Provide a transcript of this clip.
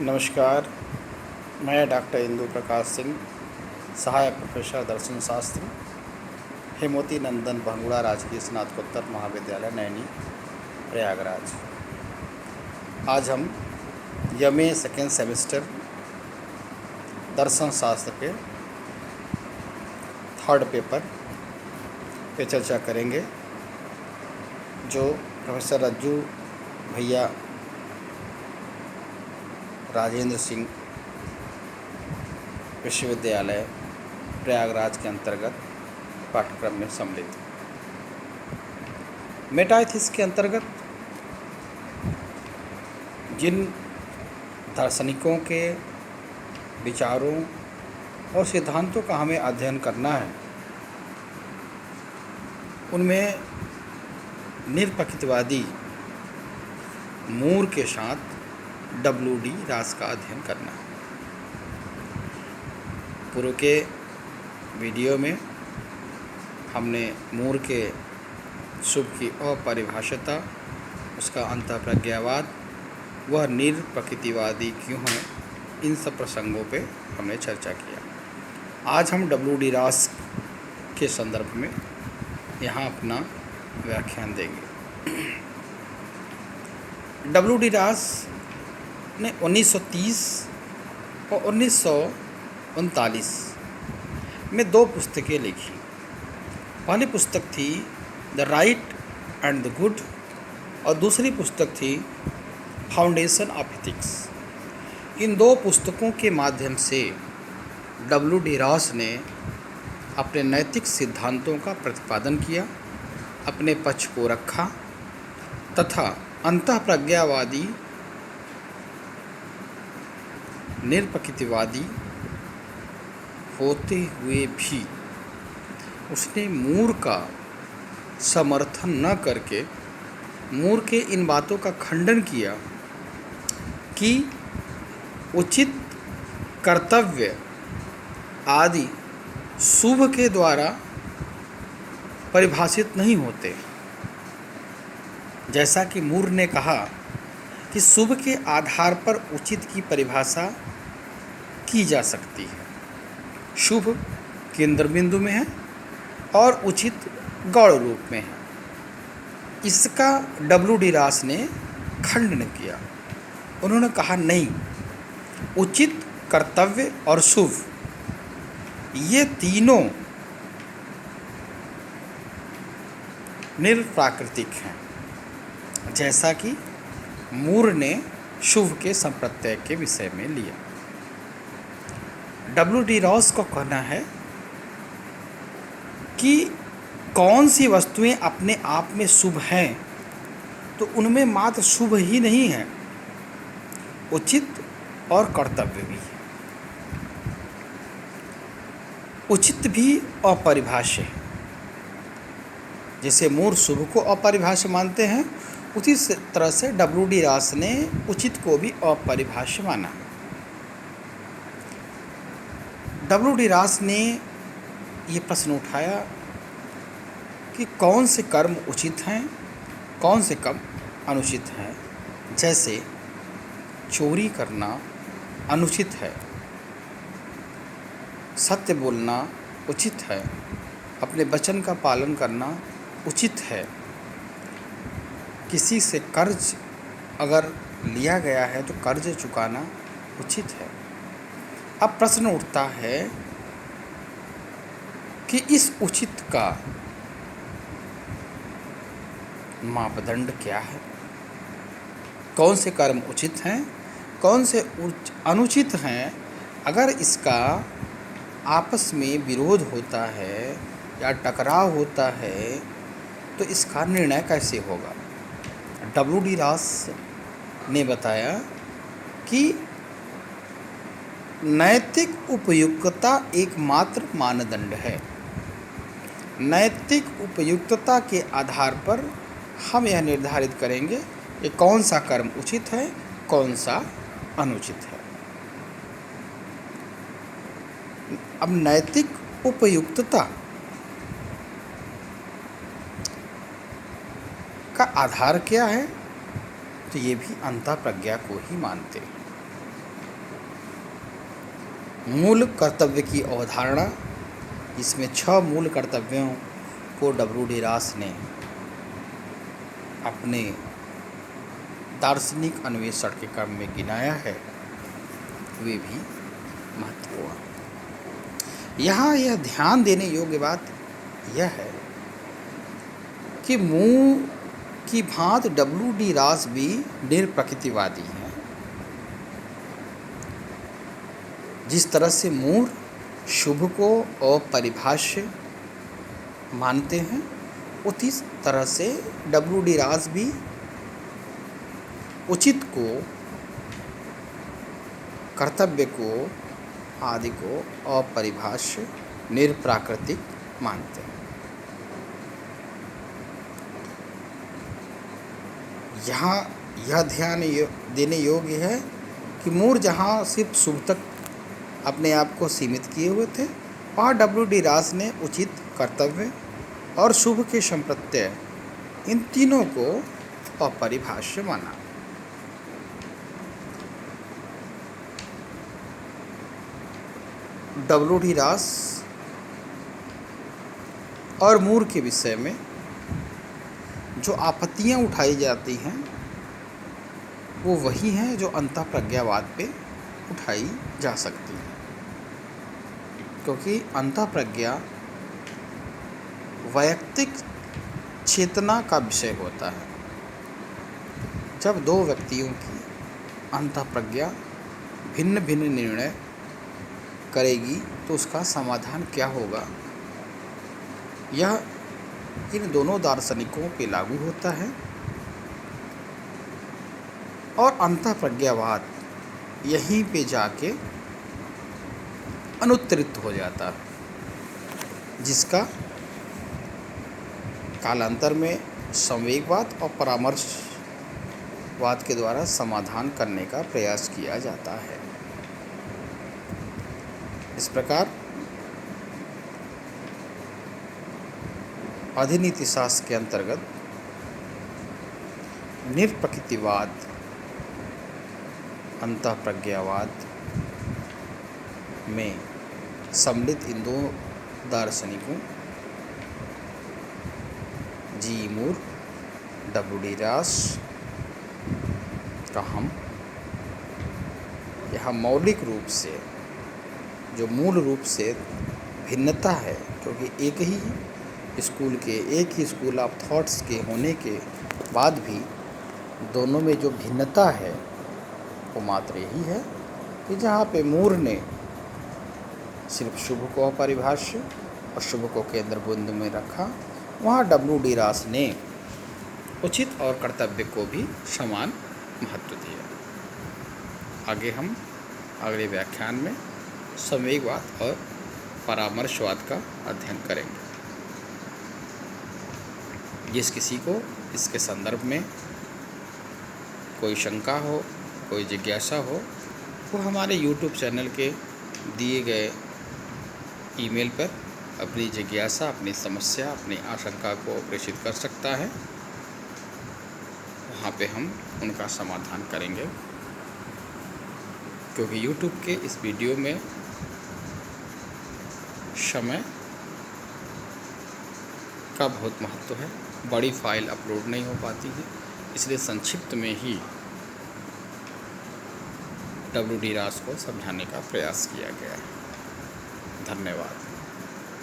नमस्कार। मैं डॉक्टर इंदु प्रकाश सिंह, सहायक प्रोफेसर दर्शन शास्त्र, हेमवती नंदन भंगुड़ा राजकीय स्नातकोत्तर महाविद्यालय नैनी, प्रयागराज। आज हम एमए सेकेंड सेमेस्टर दर्शन शास्त्र के थर्ड पेपर पे चर्चा करेंगे, जो प्रोफेसर रज्जू भैया राजेंद्र सिंह विश्वविद्यालय प्रयागराज के अंतर्गत पाठ्यक्रम में सम्मिलित है। मेटाएथिक्स के अंतर्गत जिन दार्शनिकों के विचारों और सिद्धांतों का हमें अध्ययन करना है, उनमें निरपेक्षवादी मूर के साथ WD रास का अध्ययन करना है। पूर्व के वीडियो में हमने मूर के शुभ की अपरिभाषिता, उसका अंतःप्रज्ञावाद, वह निरप्रकृतिवादी क्यों है, इन सब प्रसंगों पे हमने चर्चा किया। आज हम WD रास के संदर्भ में यहाँ अपना व्याख्यान देंगे। WD रास ने 1930 और 1939 में दो पुस्तकें लिखी। पहली पुस्तक थी the right and the good और दूसरी पुस्तक थी फाउंडेशन ऑफ एथिक्स। इन दो पुस्तकों के माध्यम से WD रास ने अपने नैतिक सिद्धांतों का प्रतिपादन किया, अपने पक्ष को रखा तथा अंतःप्रज्ञावादी निरपेक्षवादी होते हुए भी उसने मूर का समर्थन न करके मूर के इन बातों का खंडन किया कि उचित, कर्तव्य आदि शुभ के द्वारा परिभाषित नहीं होते। जैसा कि मूर ने कहा कि शुभ के आधार पर उचित की परिभाषा की जा सकती है। शुभ केंद्र बिंदु में है और उचित गौण रूप में है। इसका WD रास ने खंडन किया। उन्होंने कहा नहीं, उचित, कर्तव्य और शुभ ये तीनों निरप्राकृतिक हैं, जैसा कि मूर ने शुभ के संप्रत्यय के विषय में लिया। WD रास को कहना है कि कौन सी वस्तुएं अपने आप में शुभ हैं, तो उनमें मात्र शुभ ही नहीं है, उचित और कर्तव्य भी है। उचित भी अपरिभाष्य है। जैसे मूर शुभ को अपरिभाष्य मानते हैं, उसी तरह से WD रास ने उचित को भी अपरिभाष्य माना। WD रास ने ये प्रश्न उठाया कि कौन से कर्म उचित हैं, कौन से कर्म अनुचित हैं। जैसे चोरी करना अनुचित है, सत्य बोलना उचित है, अपने वचन का पालन करना उचित है, किसी से कर्ज अगर लिया गया है तो कर्ज चुकाना उचित है। अब प्रश्न उठता है कि इस उचित का मापदंड क्या है? कौन से कर्म उचित हैं, कौन से अनुचित हैं? अगर इसका आपस में विरोध होता है या टकराव होता है तो इसका निर्णय कैसे होगा? WD रास ने बताया कि नैतिक उपयुक्तता एकमात्र मानदंड है। नैतिक उपयुक्तता के आधार पर हम यह निर्धारित करेंगे कि कौन सा कर्म उचित है, कौन सा अनुचित है। अब नैतिक उपयुक्तता का आधार क्या है? तो ये भी अंतःप्रज्ञा को ही मानते हैं। मूल कर्तव्य की अवधारणा, इसमें 6 मूल कर्तव्यों को W.D. रास ने अपने दार्शनिक अन्वेषण के क्रम में गिनाया है, वे भी महत्वपूर्ण। यहाँ यह ध्यान देने योग्य बात यह है कि मूर की भांति W.D. रास भी निरप्रकृतिवादी हैं। जिस तरह से मूर शुभ को अपरिभाष्य मानते हैं, उसी तरह से W.D. रास भी उचित को, कर्तव्य को आदि को अपरिभाष्य निरप्राकृतिक मानते हैं। यहाँ यह ध्यान देने योग्य है कि मूर जहाँ सिर्फ शुभ तक अपने आप को सीमित किए हुए थे, वहाँ W.D. रास ने उचित, कर्तव्य और शुभ के संप्रत्यय, इन तीनों को अपरिभाष्य माना। W.D. रास और मूर के विषय में जो आपत्तियां उठाई जाती हैं, वो वही हैं जो अंतःप्रज्ञावाद पे उठाई जा सकती हैं, क्योंकि अंतःप्रज्ञा वैयक्तिक चेतना का विषय होता है। जब दो व्यक्तियों की अंतःप्रज्ञा भिन्न भिन्न निर्णय करेगी तो उसका समाधान क्या होगा, यह इन दोनों दार्शनिकों पे लागू होता है और अंतःप्रज्ञावाद यहीं पे जाके अनुत्तरित हो जाता है, जिसका कालांतर में संवेगवाद और परामर्शवाद के द्वारा समाधान करने का प्रयास किया जाता है। इस प्रकार अधिनीति शास्त्र के अंतर्गत निरप्रकृतिवाद, अंतःप्रज्ञावाद में सम्मिलित इन दो दार्शनिकों जी. मूर, W.D. रास का हम यहाँ मौलिक रूप से, जो मूल रूप से भिन्नता है, क्योंकि एक ही स्कूल के, एक ही स्कूल ऑफ थॉट्स के होने के बाद भी दोनों में जो भिन्नता है वो मात्र यही है कि जहाँ पे मूर ने सिर्फ शुभ को अपरिभाष्य और शुभ को केंद्र बिंदु में रखा, वहाँ W.D. रास ने उचित और कर्तव्य को भी समान महत्व दिया। आगे हम अगले व्याख्यान में संवेगवाद और परामर्शवाद का अध्ययन करेंगे। जिस किसी को इसके संदर्भ में कोई शंका हो, कोई जिज्ञासा हो, वो हमारे YouTube चैनल के दिए गए ईमेल पर अपनी जिज्ञासा, अपनी समस्या, अपनी आशंका को प्रेषित कर सकता है। वहाँ पे हम उनका समाधान करेंगे, क्योंकि YouTube के इस वीडियो में समय का बहुत महत्व है। बड़ी फाइल अपलोड नहीं हो पाती है, इसलिए संक्षिप्त में ही W.D. रास को समझाने का प्रयास किया गया है। धन्यवाद।